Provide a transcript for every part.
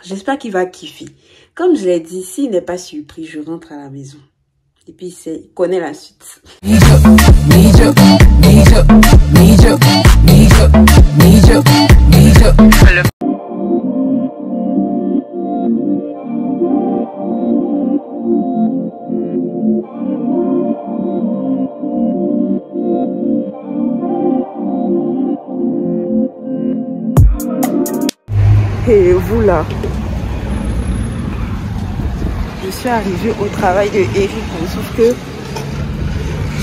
j'espère qu'il va kiffer. Comme je l'ai dit, s'il n'est pas surpris, je rentre à la maison. Et puis il connaît la suite. Et vous là, je suis arrivée au travail de Eric, sauf que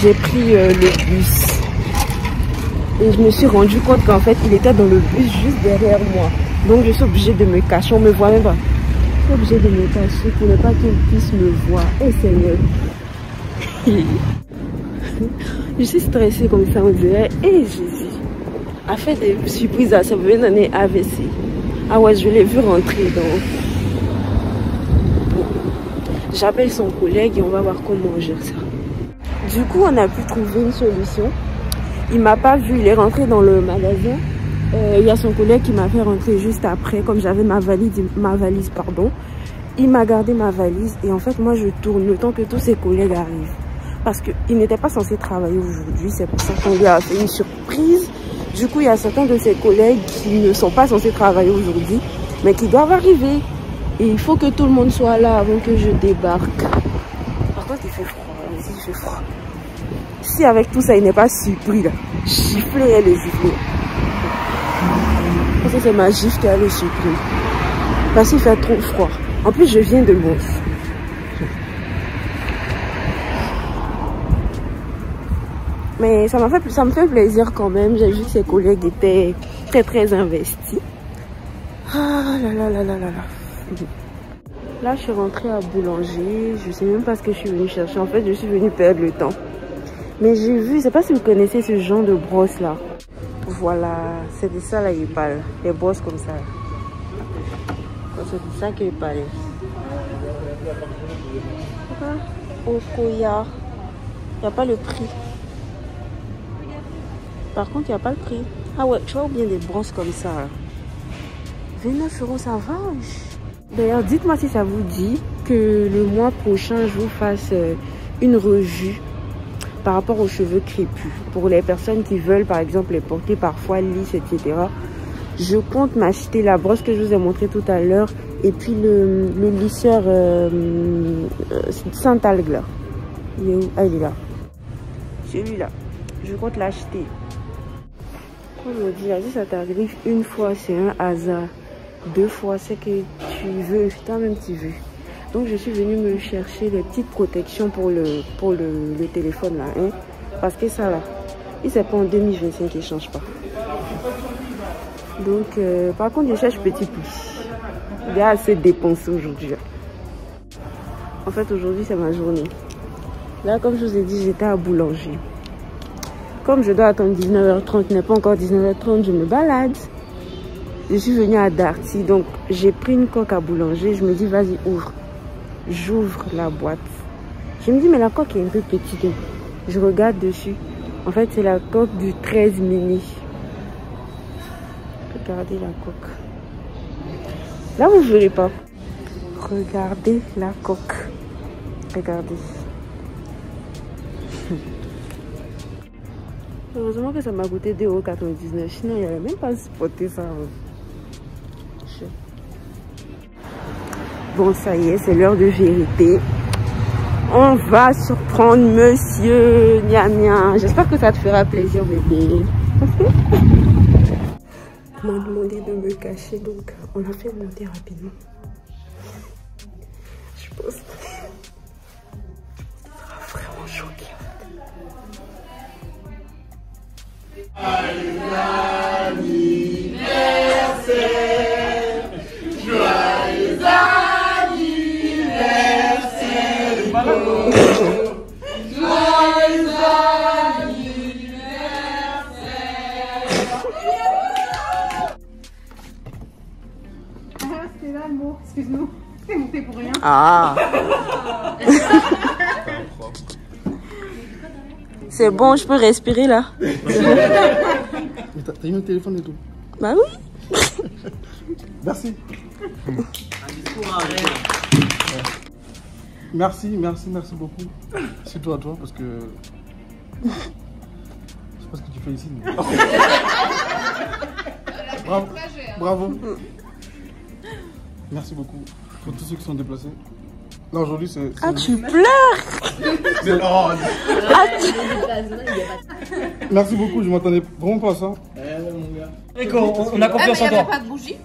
j'ai pris le bus et je me suis rendu compte qu'en fait il était dans le bus juste derrière moi, donc je suis obligée de me cacher. On me voit même pas, je suis obligée de me cacher pour ne pas qu'il puisse me voir. Oh Seigneur. Je suis stressée comme ça, on dirait. Et Jésus a fait des surprises à sa venue donner AVC. Ah ouais, je l'ai vu rentrer donc. Bon. J'appelle son collègue et on va voir comment on gère ça. Du coup, on a pu trouver une solution. Il m'a pas vu, il est rentré dans le magasin. Il y a son collègue qui m'a fait rentrer juste après, comme j'avais ma valise, pardon. Il m'a gardé ma valise et en fait, moi, je tourne le temps que tous ses collègues arrivent. Parce qu'il n'était pas censé travailler aujourd'hui, c'est pour ça qu'on lui a fait une surprise. Du coup, il y a certains de ses collègues qui ne sont pas censés travailler aujourd'hui, mais qui doivent arriver. Et il faut que tout le monde soit là avant que je débarque. Par contre, il fait froid. Ici, il fait froid. Si avec tout ça, il n'est pas surpris, là, gifler et le gifler. Parce que c'est ma gifle qui a le surpris. Parce qu'il fait trop froid. En plus, je viens de loin. Mais ça me fait plaisir quand même. J'ai vu que ses collègues étaient très investis. Ah là là là là là là. Là, je suis rentrée à Boulanger. Je sais même pas ce que je suis venue chercher. En fait, je suis venue perdre le temps. Mais j'ai vu, je sais pas si vous connaissez ce genre de brosse là. Voilà, c'est de ça là il parle. Les brosses comme ça. C'est de ça qu'il parlait. Okoya. Il n'y a pas le prix. Par contre, il n'y a pas le prix. Ah ouais, tu vois bien des brosses comme ça. 29 €, ça va. D'ailleurs, dites-moi si ça vous dit que le mois prochain, je vous fasse une revue par rapport aux cheveux crépus. Pour les personnes qui veulent, par exemple, les porter parfois lisses, etc. Je compte m'acheter la brosse que je vous ai montré tout à l'heure et puis le lisseur Saint-Algue là. Il est où? Ah, il est là. Celui-là. Je compte l'acheter. On me dit, si ça t'arrive une fois, c'est un hasard. 2 fois, c'est que tu veux, toi-même tu veux. Donc je suis venue me chercher les petites protections pour le téléphone là. Hein? Parce que ça là, il c'est pas en 2025 qu'il ne change pas. Donc par contre, je cherche petit plus. Il y a assez dépensé aujourd'hui. En fait, aujourd'hui, c'est ma journée. Là, comme je vous ai dit, j'étais à Boulanger. Comme je dois attendre 19h30, il n'est pas encore 19h30, je me balade. Je suis venue à Darty, donc j'ai pris une coque à Boulanger. Je me dis, vas-y, ouvre. J'ouvre la boîte. Je me dis, mais la coque est un peu petite. Je regarde dessus. En fait, c'est la coque du 13 mini. Regardez la coque. Là, vous ne verrez pas. Regardez la coque. Regardez. Heureusement que ça m'a coûté 2,99 €. Sinon, il n'y avait même pas spoté ça. Bon, ça y est, c'est l'heure de vérité. On va surprendre monsieur Nia. J'espère que ça te fera plaisir, bébé. On m'a demandé de me cacher, donc on l'a fait monter rapidement. Je pense qu'il sera vraiment choqué. Joyeux anniversaire, joyeux anniversaire, joyeux anniversaire. C'est là le mot, excuse-nous, c'est monté pour rien. Ah. C'est bon, je peux respirer là. T'as eu un téléphone et tout? Bah oui. Merci. Merci beaucoup. Surtout à toi parce que je sais pas ce que tu fais ici. Mais... Bravo. Bravo. Merci beaucoup pour tous ceux qui sont déplacés. Là aujourd'hui c'est... Ah tu pleures. Merci beaucoup, je m'attendais vraiment pas à ça. On a confiance en toi. Pas de bougie.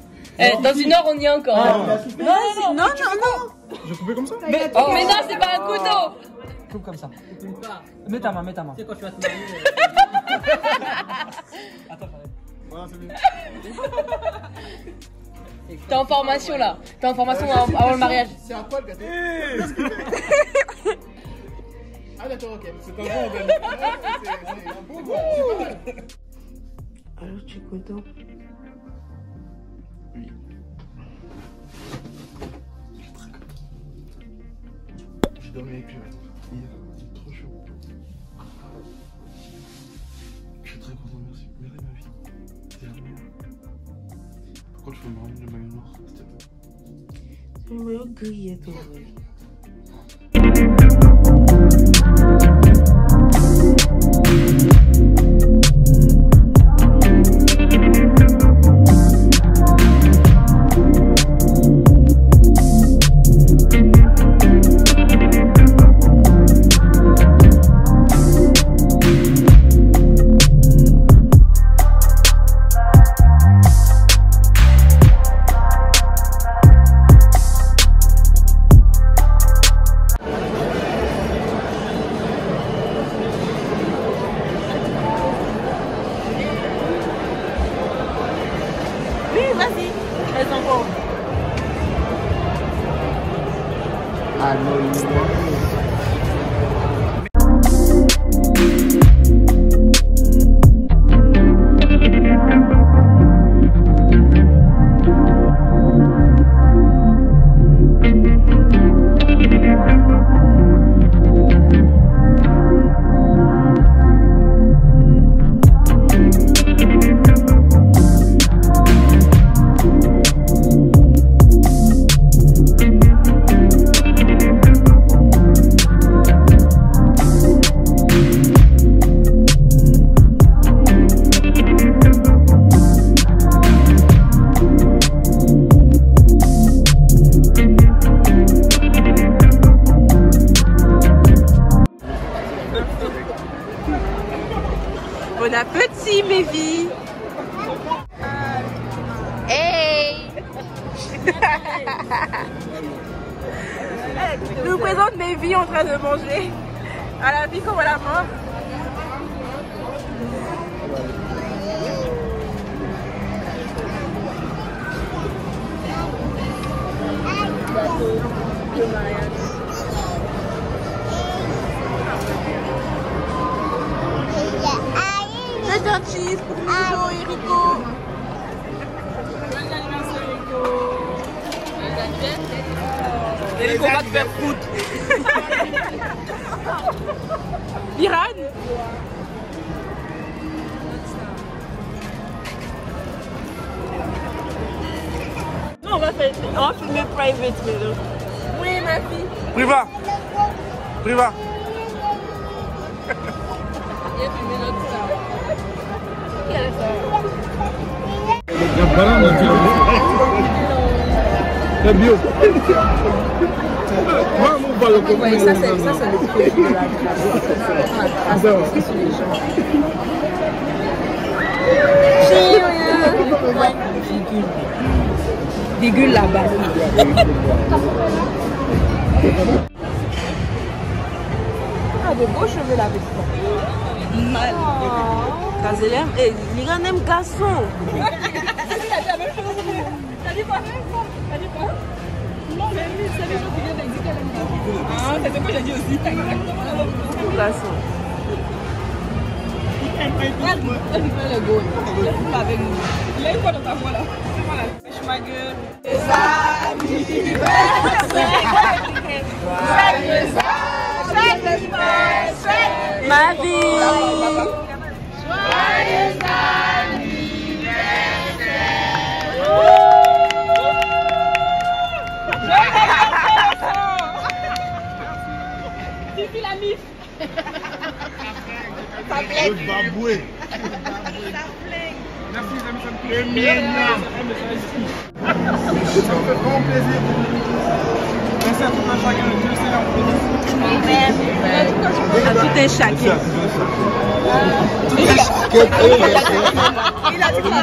Dans une heure, on y est encore. Non. J'ai coupé comme ça. Mais non, c'est pas un couteau. Coupe comme ça. Mets ta main. C'est quand tu vas te marier. Attends, Voilà, c'est bien. T'es en formation là. T'es en formation avant le mariage. C'est un quoi le gâteau? Ah d'accord, ok. C'est un bon organe. C'est un bon goût. C'est pas mal. Alors tu es content? Oui. J'ai dormi avec lui hier, c'est trop chaud. Je suis très content, merci. Merci ma vie. C'est la meilleure. Par contre, je peux me ramener le maillot noir, s'il te plaît. Le maillot gris est tout. Bon appétit mes filles. Hey. Je vous présente mes vies en train de manger. À la vie comme à la mort. C'est un cheese pour Nijo et Rico. Joyeux anniversaire Rico. Et Rico va te faire foutre. Iran. Non, on va filmer private maintenant. Oui ma fille. Priva. Viens filmer notre star. C'est bio. Ouais, ça c'est le produit de la classe. C'est sur les gens. Bigule là-bas. Ah, de beaux cheveux là avec toi. Mal. Kazelem, et l'Iran aime garçon. T'as dit quoi? Non, mais lui, c'est les gens qui viennent d'expliquer qu'elle aime pas. Ah, c'est ce que j'ai dit aussi. T'as exactement la même chose. Garçon. Elle fait le go. Laisse pas avec nous. Il a eu quoi dans ta voix là? Voilà. Je suis ma gueule. Ma vie. Joyeux anniversaire. Le mien. Ça me fait vraiment plaisir. Merci à tout un chacun. Dieu sait la À tout est chacun. Il a dit quoi?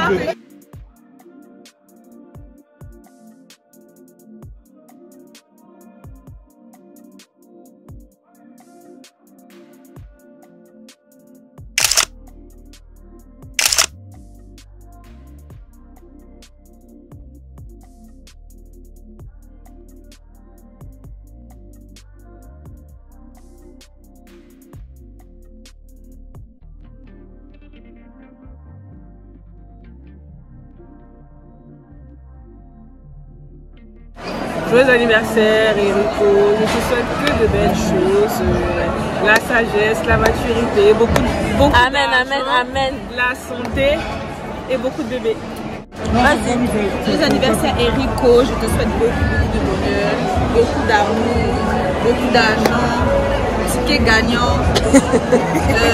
Joyeux anniversaire Erico, je te souhaite que de belles choses, la sagesse, la maturité, beaucoup Amen, amen, amen. la santé et beaucoup de bébés. Vas-y. Joyeux anniversaire Erico, je te souhaite beaucoup de bonheur, beaucoup d'amour, beaucoup d'argent, ticket gagnant,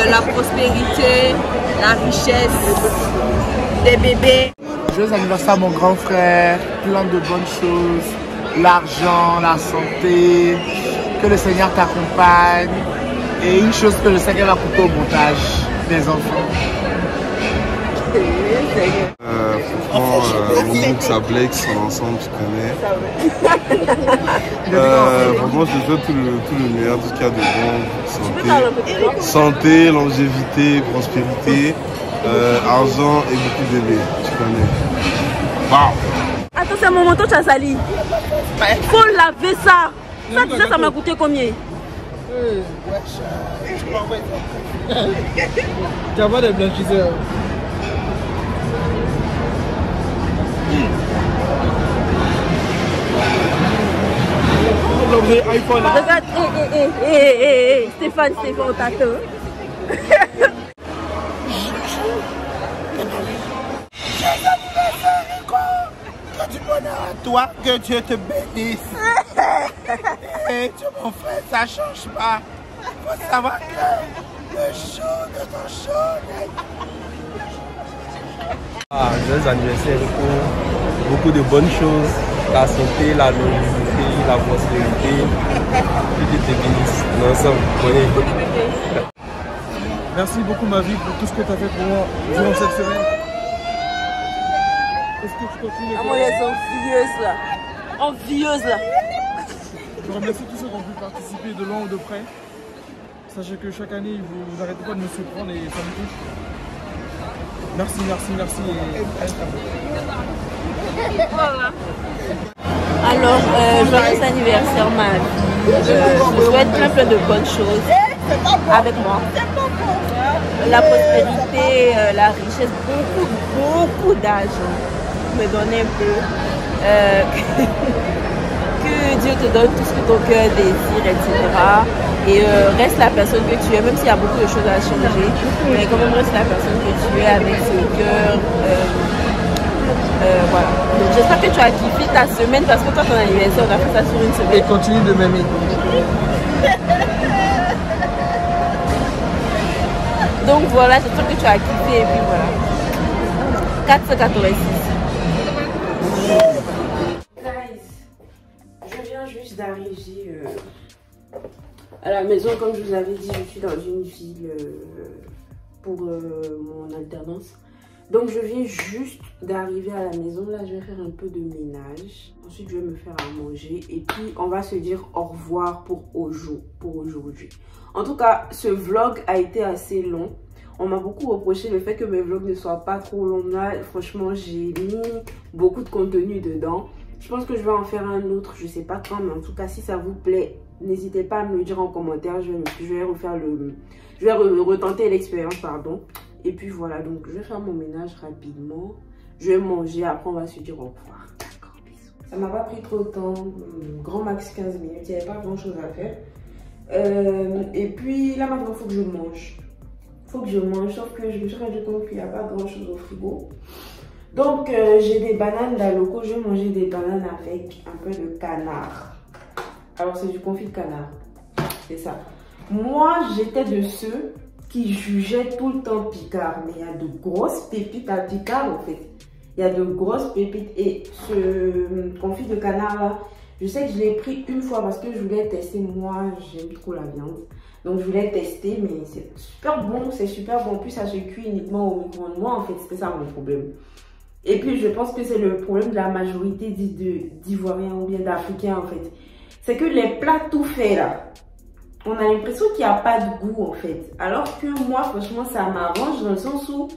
la prospérité, la richesse, des bébés. Joyeux anniversaire mon grand frère, plein de bonnes choses, l'argent, la santé, que le Seigneur t'accompagne et une chose que je sais qu'elle va couper au montage, des enfants. Franchement, mon groupe s'appelait ensemble, tu connais. Franchement, je te souhaite tout le meilleur, tout ce qu'il y a de bon, santé, longévité, prospérité, argent et beaucoup de bébés, tu connais. Wow. Attends, c'est mon manteau, tu as sali. Faut laver ça. Ça m'a coûté combien? Tu as pas de blanchisseur. Regarde, Stéphane, on t'attend. Que du bonheur à toi, que Dieu te bénisse. Et Dieu mon frère, ça change pas. Faut savoir que le show de ton show. Joyeux anniversaire Erico, beaucoup de bonnes choses, la santé, la longévité, la prospérité, que Dieu te bénisse. Ensemble, Merci beaucoup ma vie pour tout ce que tu as fait pour moi durant cette semaine. Est-ce que tu continues? Ah, moi, elles sont envieuses là. Envieuses là. Je remercie tous ceux qui ont pu participer de loin ou de près. Sachez que chaque année, vous n'arrêtez pas de me surprendre et ça me touche. Merci, merci, merci. Alors, joyeux anniversaire, ma vie. Je souhaite plein de bonnes choses avec moi. La prospérité, la richesse, beaucoup d'argent. Me donner un peu. Que Dieu te donne tout ce que ton cœur désire, etc. Et reste la personne que tu es, même s'il y a beaucoup de choses à changer, mais quand même reste la personne que tu es avec ce cœur. Voilà. Donc j'espère que tu as kiffé ta semaine parce que toi ton anniversaire, on a fait ça sur une semaine. Et continue de m'aimer. Donc voilà, j'espère que tu as kiffé et puis voilà. 486. Je viens juste d'arriver à la maison. Comme je vous avais dit, je suis dans une ville pour mon alternance. Donc je viens juste d'arriver à la maison. Là, je vais faire un peu de ménage. Ensuite, je vais me faire à manger. Et puis, on va se dire au revoir pour aujourd'hui. En tout cas, ce vlog a été assez long. On m'a beaucoup reproché le fait que mes vlogs ne soient pas trop longs. Là, franchement, j'ai mis beaucoup de contenu dedans. Je pense que je vais en faire un autre. Je sais pas quand, mais en tout cas, si ça vous plaît, n'hésitez pas à me le dire en commentaire. Je vais refaire je vais retenter l'expérience, pardon. Et puis voilà, donc je vais faire mon ménage rapidement. Je vais manger, après on va se dire au revoir. D'accord, bisous. Ça m'a pas pris trop de temps, grand max 15 minutes, il n'y avait pas grand chose à faire. Et puis là maintenant, il faut que je mange. Sauf que je me suis rendu compte qu'il n'y a pas grand chose au frigo. Donc j'ai des bananes d'Aloco, je vais manger des bananes avec un peu de canard. Alors c'est du confit de canard, c'est ça. Moi j'étais de ceux qui jugeait tout le temps Picard. Mais il y a de grosses pépites à Picard en fait. Il y a de grosses pépites. Et ce confit de canard là, je sais que je l'ai pris une fois parce que je voulais tester. Moi, j'aime trop la viande. Donc je voulais tester, mais c'est super bon. C'est super bon. En plus, ça se cuit uniquement au micro-ondes. Moi, en fait, c'était ça mon problème. Et puis, je pense que c'est le problème de la majorité d'Ivoiriens ou bien d'Africains en fait. C'est que les plats tout faits là, on a l'impression qu'il n'y a pas de goût en fait. Alors que moi, franchement, ça m'arrange dans le sens où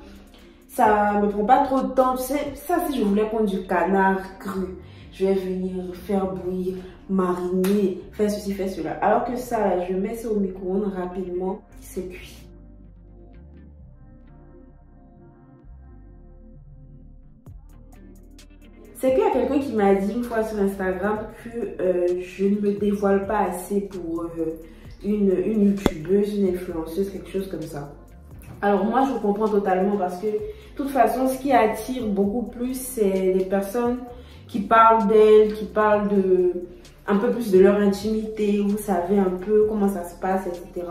ça me prend pas trop de temps. Tu sais, ça, si je voulais prendre du canard cru, je vais venir faire bouillir, mariner, faire ceci, faire cela. Alors que ça, là, je mets ça au micro-ondes rapidement, c'est cuit. C'est qu'il y a quelqu'un qui m'a dit une fois sur Instagram que je ne me dévoile pas assez pour une youtubeuse, une influenceuse, quelque chose comme ça. Alors moi, je vous comprends totalement parce que de toute façon, ce qui attire beaucoup plus, c'est les personnes qui parlent d'elles, qui parlent un peu plus de leur intimité, vous savez un peu comment ça se passe, etc.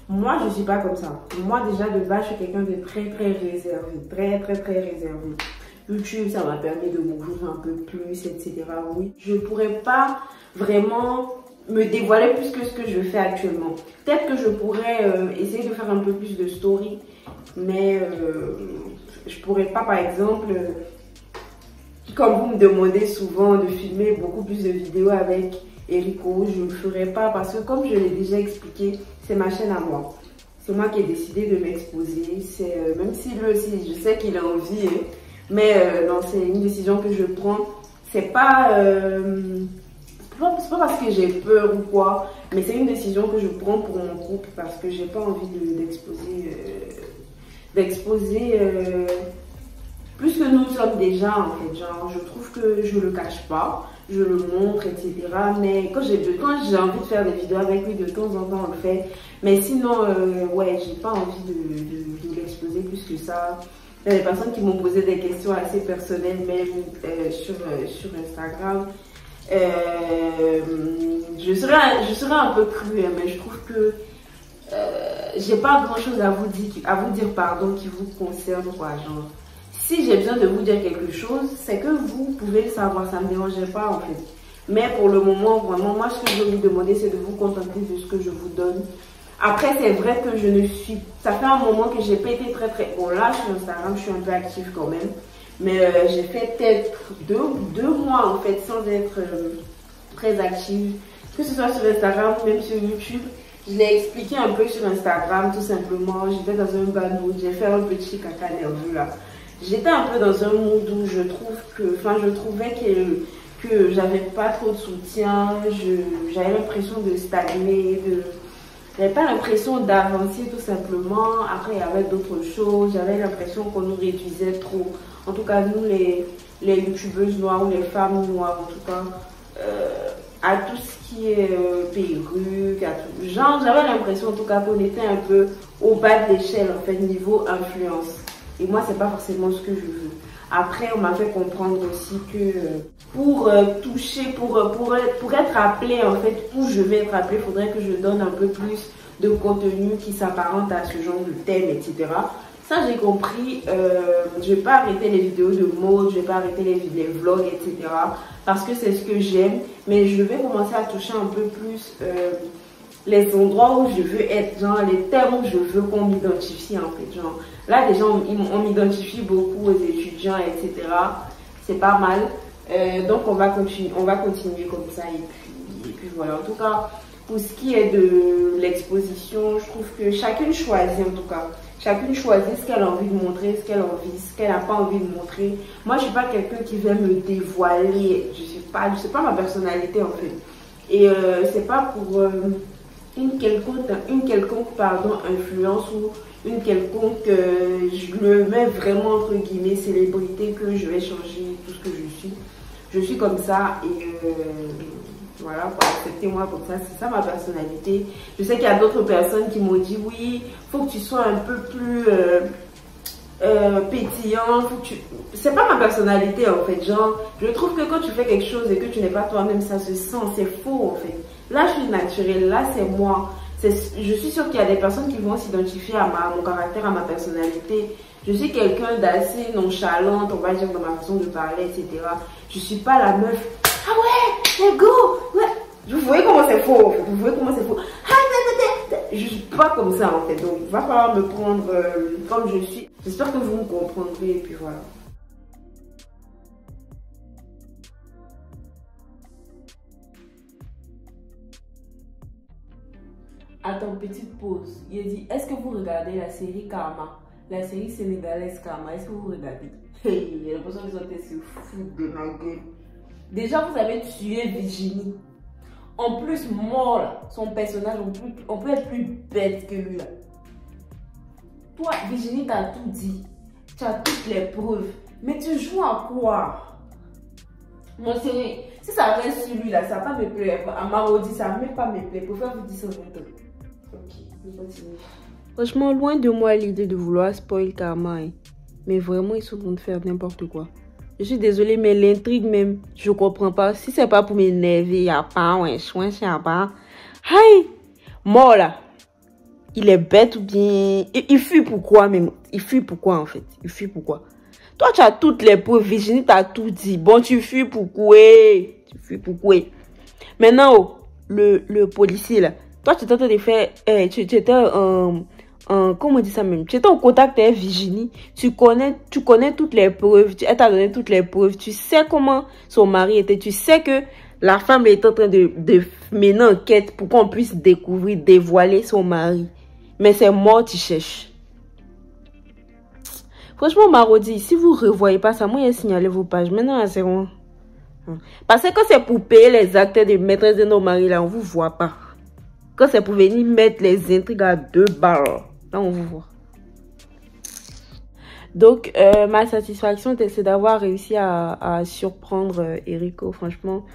Moi, je ne suis pas comme ça. Moi, déjà, de base, je suis quelqu'un de très réservé, très réservé. YouTube, ça m'a permis de m'ouvrir un peu plus, etc. Oui, je ne pourrais pas vraiment me dévoiler plus que ce que je fais actuellement. Peut-être que je pourrais essayer de faire un peu plus de story, mais je ne pourrais pas, par exemple, comme vous me demandez souvent de filmer beaucoup plus de vidéos avec Erico, je ne le ferai pas parce que comme je l'ai déjà expliqué, c'est ma chaîne à moi. C'est moi qui ai décidé de m'exposer. Même si lui aussi, je sais qu'il a envie, mais non, c'est une décision que je prends. C'est pas parce que j'ai peur ou quoi, mais c'est une décision que je prends pour mon groupe parce que j'ai pas envie d'exposer plus que nous sommes déjà en fait. Genre, je trouve que je le cache pas, je le montre, etc. Mais quand j'ai envie de faire des vidéos avec lui, de temps en temps on le fait. Mais sinon, ouais, j'ai pas envie de l'exposer plus que ça. Il y a des personnes qui m'ont posé des questions assez personnelles, même sur Instagram. Je serais un peu crue, mais je trouve que j'ai pas grand chose à vous dire pardon, qui vous concerne, quoi. Genre, si j'ai besoin de vous dire quelque chose, c'est que vous pouvez le savoir, ça me dérangeait pas en fait. Mais pour le moment, vraiment, moi, ce que je veux vous demander, c'est de vous contenter de ce que je vous donne. Après, c'est vrai que ça fait un moment que j'ai pas été très... Bon, là, sur Instagram, je suis un peu active quand même. Mais j'ai fait peut-être deux mois, en fait, sans être très active. Que ce soit sur Instagram ou même sur YouTube. Je l'ai expliqué un peu sur Instagram, tout simplement. J'étais dans un bad mood. J'ai fait un petit caca nerveux, là. J'étais un peu dans un mood où je trouvais que j'avais pas trop de soutien. J'avais l'impression de stagner, j'avais pas l'impression d'avancer tout simplement. Après, il y avait d'autres choses. J'avais l'impression qu'on nous réduisait trop. En tout cas, nous, les youtubeuses noires ou les femmes noires, en tout cas, à tout ce qui est perruque, à tout. Genre, j'avais l'impression, en tout cas, qu'on était un peu au bas de l'échelle, en fait, niveau influence. Et moi, c'est pas forcément ce que je veux. Après, on m'a fait comprendre aussi que pour être appelée, en fait, où je vais être appelée, il faudrait que je donne un peu plus de contenu qui s'apparente à ce genre de thème, etc. Ça, j'ai compris. Je vais pas arrêter les vidéos de mode, je vais pas arrêter les vlogs, etc. Parce que c'est ce que j'aime. Mais je vais commencer à toucher un peu plus les endroits où je veux être, genre les thèmes où je veux qu'on m'identifie en fait. Genre, là, déjà, on m'identifie beaucoup aux étudiants, etc. C'est pas mal. Donc, on va continuer comme ça. Et puis voilà. En tout cas, pour ce qui est de l'exposition, je trouve que chacune choisit, en tout cas. Chacune choisit ce qu'elle a envie de montrer, ce qu'elle n'a pas envie de montrer. Moi, je ne suis pas quelqu'un qui veut me dévoiler. C'est pas ma personnalité, en fait. Et c'est pas pour une quelconque influence ou une quelconque, je me mets vraiment entre guillemets célébrité que je vais changer tout ce que je suis. Je suis comme ça et voilà, acceptez-moi comme ça, c'est ça ma personnalité. Je sais qu'il y a d'autres personnes qui m'ont dit oui, faut que tu sois un peu plus pétillant. C'est pas ma personnalité en fait. Genre, je trouve que quand tu fais quelque chose et que tu n'es pas toi-même, ça se sent, c'est faux en fait. Là, je suis naturelle, là, c'est moi. Je suis sûre qu'il y a des personnes qui vont s'identifier à mon caractère, à ma personnalité. Je suis quelqu'un d'assez nonchalante, on va dire, dans ma façon de parler, etc. Je suis pas la meuf. Ah ouais, let's go, ouais. Vous voyez comment c'est faux, en fait. Vous voyez comment c'est faux. Je suis pas comme ça, en fait. Donc, il va falloir me prendre comme je suis. J'espère que vous me comprendrez, et puis voilà. Attends, petite pause. Il a dit, est-ce que vous regardez la série Karma? La série sénégalaise Karma, est-ce que vous regardez? Hey, j'ai l'impression que vous êtes se foutre de ma gueule. Déjà, vous avez tué Virginie. En plus, mort là, son personnage, on peut être plus bête que lui là. Toi, Virginie, t'as tout dit. Tu as toutes les preuves. Mais tu joues à quoi? Mon chéri, si ça reste sur lui là, ça va pas me plaire. À Marodi, ça va même pas me plaire. Pour faire vous dire ça longtemps. Ok, je continue. Franchement, loin de moi l'idée de vouloir spoil Karma. Hein. Mais vraiment, ils sont en train de faire n'importe quoi. Je suis désolée, mais l'intrigue même, je comprends pas. Si c'est pas pour m'énerver, il n'y a pas, ouais, y a pas. Aïe! Mort là. Il est bête ou bien. Il fuit pourquoi même? Il fuit pourquoi en fait? Il fuit pourquoi? Toi, tu as toutes les preuves. Virginie t'a tout dit. Bon, tu fuis pourquoi? Tu fuis pourquoi? Maintenant, oh, le policier là. Toi, tu t'entends de faire. Tu étais comment on dit ça même? Tu étais en contact avec Virginie. Tu connais toutes les preuves. Elle t'a donné toutes les preuves. Tu sais comment son mari était. Tu sais que la femme est en train de mener enquête pour qu'on puisse découvrir, dévoiler son mari. Mais c'est mort, tu cherches. Franchement, Marodi, si vous ne revoyez pas ça, moi, j'ai signalé vos pages. Maintenant, c'est bon. Parce que c'est pour payer les acteurs de maîtresse de nos maris, là, on ne vous voit pas. Quand c'est pour venir mettre les intrigues à 2 balles, là, on vous voit. Donc, ma satisfaction, c'est d'avoir réussi à surprendre Erico. Franchement,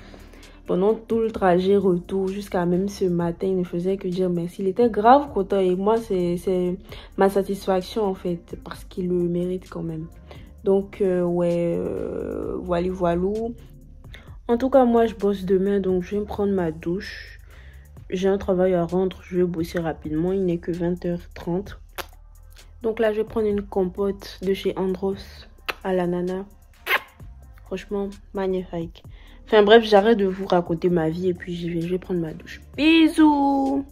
pendant tout le trajet retour, jusqu'à même ce matin, il ne faisait que dire merci. Il était grave content et moi, c'est ma satisfaction en fait, parce qu'il le mérite quand même. Donc, ouais, voilà. En tout cas, moi, je bosse demain, donc je vais me prendre ma douche. J'ai un travail à rendre, je vais bosser rapidement, il n'est que 20h30. Donc là, je vais prendre une compote de chez Andros à l'ananas. Franchement, magnifique. Enfin bref, j'arrête de vous raconter ma vie et puis je vais prendre ma douche. Bisous!